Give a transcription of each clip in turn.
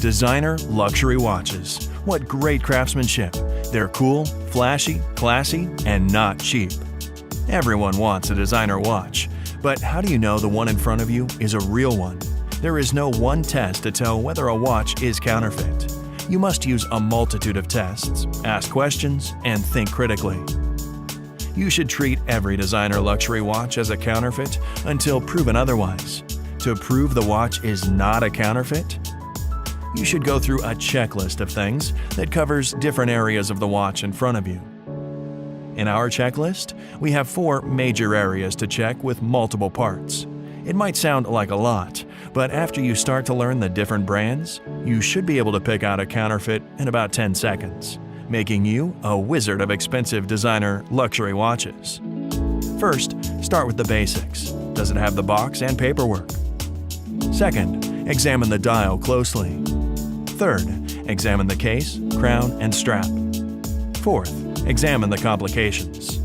Designer luxury watches. What great craftsmanship. They're cool, flashy, classy, and not cheap. Everyone wants a designer watch, but how do you know the one in front of you is a real one? There is no one test to tell whether a watch is counterfeit. You must use a multitude of tests, ask questions, and think critically. You should treat every designer luxury watch as a counterfeit until proven otherwise. To prove the watch is not a counterfeit, you should go through a checklist of things that covers different areas of the watch in front of you. In our checklist, we have 4 major areas to check with multiple parts. It might sound like a lot, but after you start to learn the different brands, you should be able to pick out a counterfeit in about 10 seconds, making you a wizard of expensive designer luxury watches. First, start with the basics. Does it have the box and paperwork? Second, examine the dial closely. Third, examine the case, crown, and strap. Fourth, examine the complications.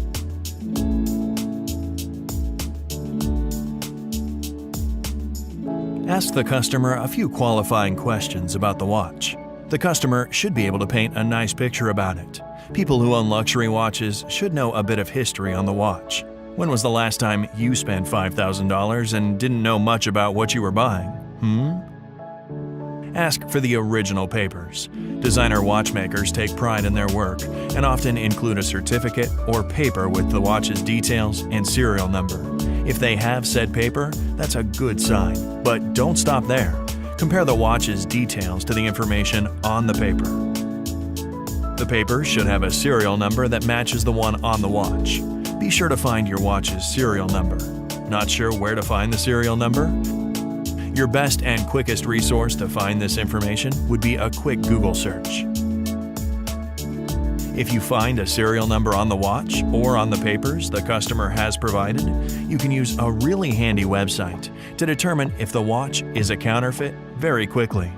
Ask the customer a few qualifying questions about the watch. The customer should be able to paint a nice picture about it. People who own luxury watches should know a bit of history on the watch. When was the last time you spent $5,000 and didn't know much about what you were buying? Ask for the original papers. Designer watchmakers take pride in their work and often include a certificate or paper with the watch's details and serial number. If they have said paper, that's a good sign. But don't stop there. Compare the watch's details to the information on the paper. The paper should have a serial number that matches the one on the watch. Be sure to find your watch's serial number. Not sure where to find the serial number? Your best and quickest resource to find this information would be a quick Google search. If you find a serial number on the watch or on the papers the customer has provided, you can use a really handy website to determine if the watch is a counterfeit very quickly.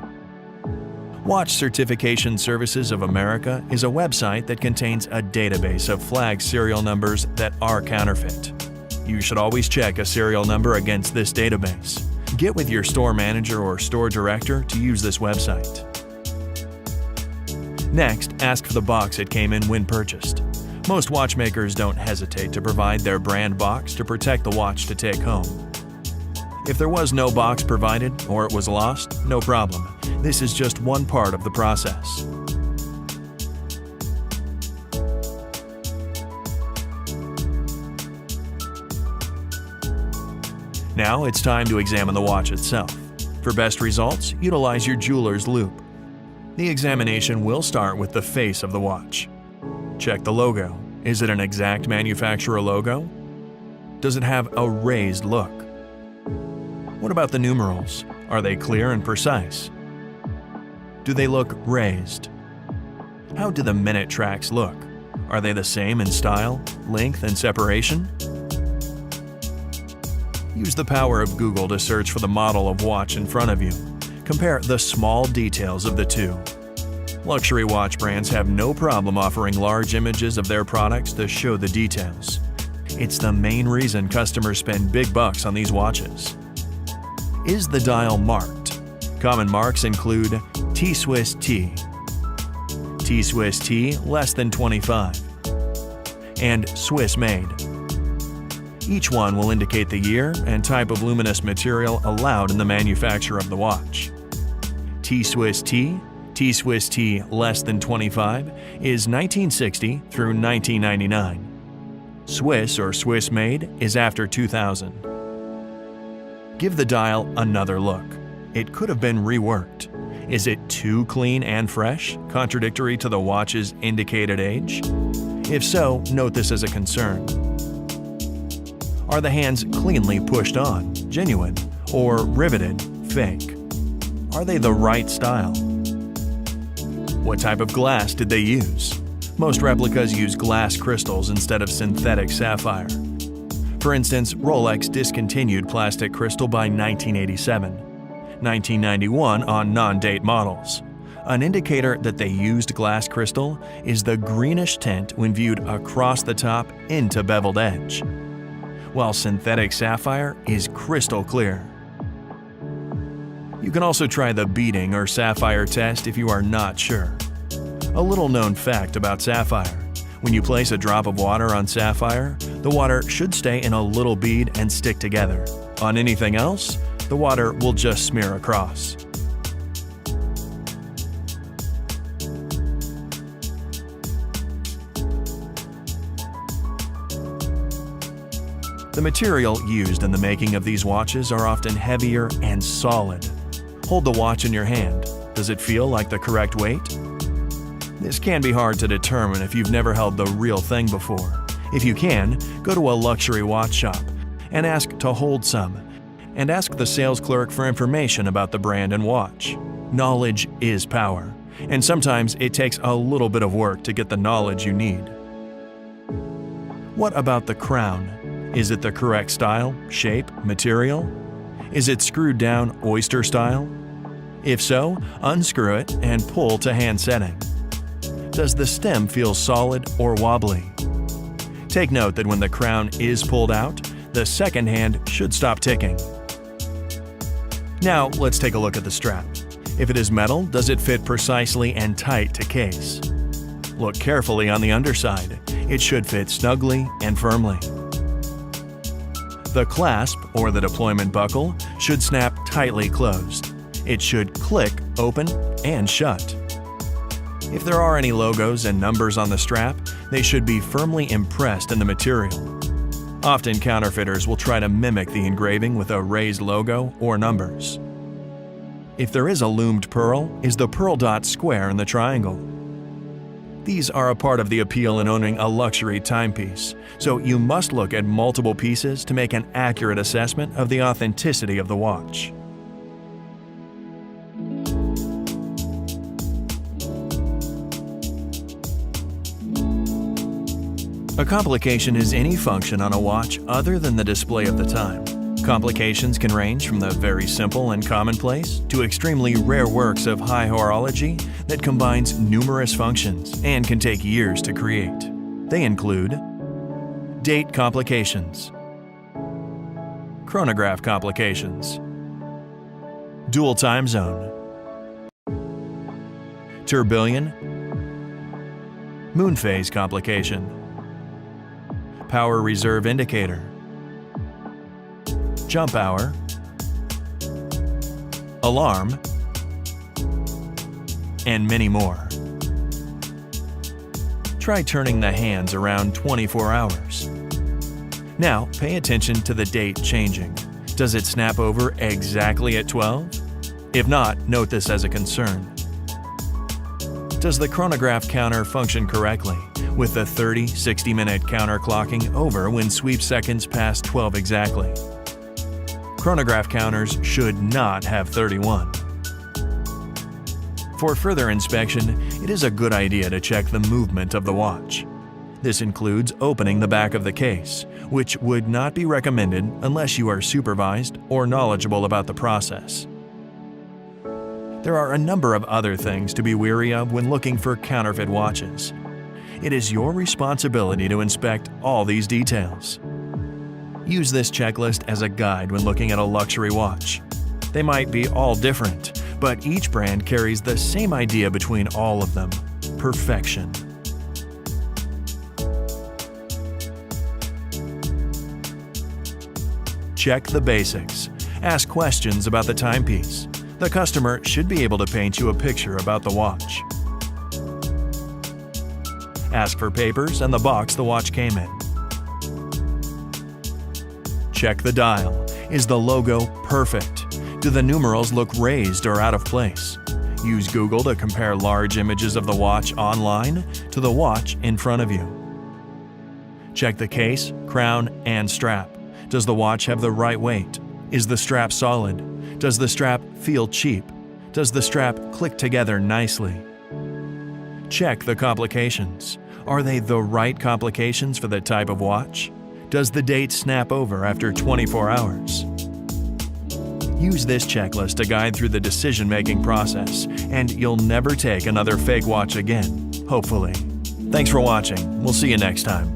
Watch Certification Services of America is a website that contains a database of flagged serial numbers that are counterfeit. You should always check a serial number against this database. Get with your store manager or store director to use this website. Next, ask for the box it came in when purchased. Most watchmakers don't hesitate to provide their brand box to protect the watch to take home. If there was no box provided or it was lost, no problem. This is just one part of the process. Now it's time to examine the watch itself. For best results, utilize your jeweler's loupe. The examination will start with the face of the watch. Check the logo. Is it an exact manufacturer logo? Does it have a raised look? What about the numerals? Are they clear and precise? Do they look raised? How do the minute tracks look? Are they the same in style, length, and separation? Use the power of Google to search for the model of watch in front of you. Compare the small details of the two. Luxury watch brands have no problem offering large images of their products to show the details. It's the main reason customers spend big bucks on these watches. Is the dial marked? Common marks include T-Swiss T, T-Swiss T less than 25, and Swiss made. Each one will indicate the year and type of luminous material allowed in the manufacture of the watch. T-Swiss T, T-Swiss T less than 25 is 1960 through 1999. Swiss or Swiss made is after 2000. Give the dial another look. It could have been reworked. Is it too clean and fresh, contradictory to the watch's indicated age? If so, note this as a concern. Are the hands cleanly pushed on, genuine, or riveted, fake? Are they the right style? What type of glass did they use? Most replicas use glass crystals instead of synthetic sapphire. For instance, Rolex discontinued plastic crystal by 1987, 1991 on non-date models. An indicator that they used glass crystal is the greenish tint when viewed across the top into beveled edge, while synthetic sapphire is crystal clear. You can also try the beading or sapphire test if you are not sure. A little known fact about sapphire: when you place a drop of water on sapphire, the water should stay in a little bead and stick together. On anything else, the water will just smear across. The material used in the making of these watches are often heavier and solid. Hold the watch in your hand. Does it feel like the correct weight? This can be hard to determine if you've never held the real thing before. If you can, go to a luxury watch shop and ask to hold some, and ask the sales clerk for information about the brand and watch. Knowledge is power, and sometimes it takes a little bit of work to get the knowledge you need. What about the crown? Is it the correct style, shape, material? Is it screwed down oyster style? If so, unscrew it and pull to hand setting. Does the stem feel solid or wobbly? Take note that when the crown is pulled out, the second hand should stop ticking. Now let's take a look at the strap. If it is metal, does it fit precisely and tight to case? Look carefully on the underside. It should fit snugly and firmly. The clasp, or the deployment buckle, should snap tightly closed. It should click open and shut. If there are any logos and numbers on the strap, they should be firmly impressed in the material. Often counterfeiters will try to mimic the engraving with a raised logo or numbers. If there is a loomed pearl, is the pearl dot square in the triangle? These are a part of the appeal in owning a luxury timepiece, so you must look at multiple pieces to make an accurate assessment of the authenticity of the watch. A complication is any function on a watch other than the display of the time. Complications can range from the very simple and commonplace to extremely rare works of high horology that combines numerous functions and can take years to create. They include date complications, chronograph complications, dual time zone, tourbillon, moon phase complication, power reserve indicator, jump hour, alarm, and many more. Try turning the hands around 24 hours. Now, pay attention to the date changing. Does it snap over exactly at 12? If not, note this as a concern. Does the chronograph counter function correctly, with the 30-60-minute counter clocking over when sweep seconds pass 12 exactly? Chronograph counters should not have 31. For further inspection, it is a good idea to check the movement of the watch. This includes opening the back of the case, which would not be recommended unless you are supervised or knowledgeable about the process. There are a number of other things to be wary of when looking for counterfeit watches. It is your responsibility to inspect all these details. Use this checklist as a guide when looking at a luxury watch. They might be all different, but each brand carries the same idea between all of them: perfection. Check the basics. Ask questions about the timepiece. The customer should be able to paint you a picture about the watch. Ask for papers and the box the watch came in. Check the dial. Is the logo perfect? Do the numerals look raised or out of place? Use Google to compare large images of the watch online to the watch in front of you. Check the case, crown, and strap. Does the watch have the right weight? Is the strap solid? Does the strap feel cheap? Does the strap click together nicely? Check the complications. Are they the right complications for the type of watch? Does the date snap over after 24 hours? Use this checklist to guide through the decision-making process, and you'll never take another fake watch again, hopefully. Thanks for watching. We'll see you next time.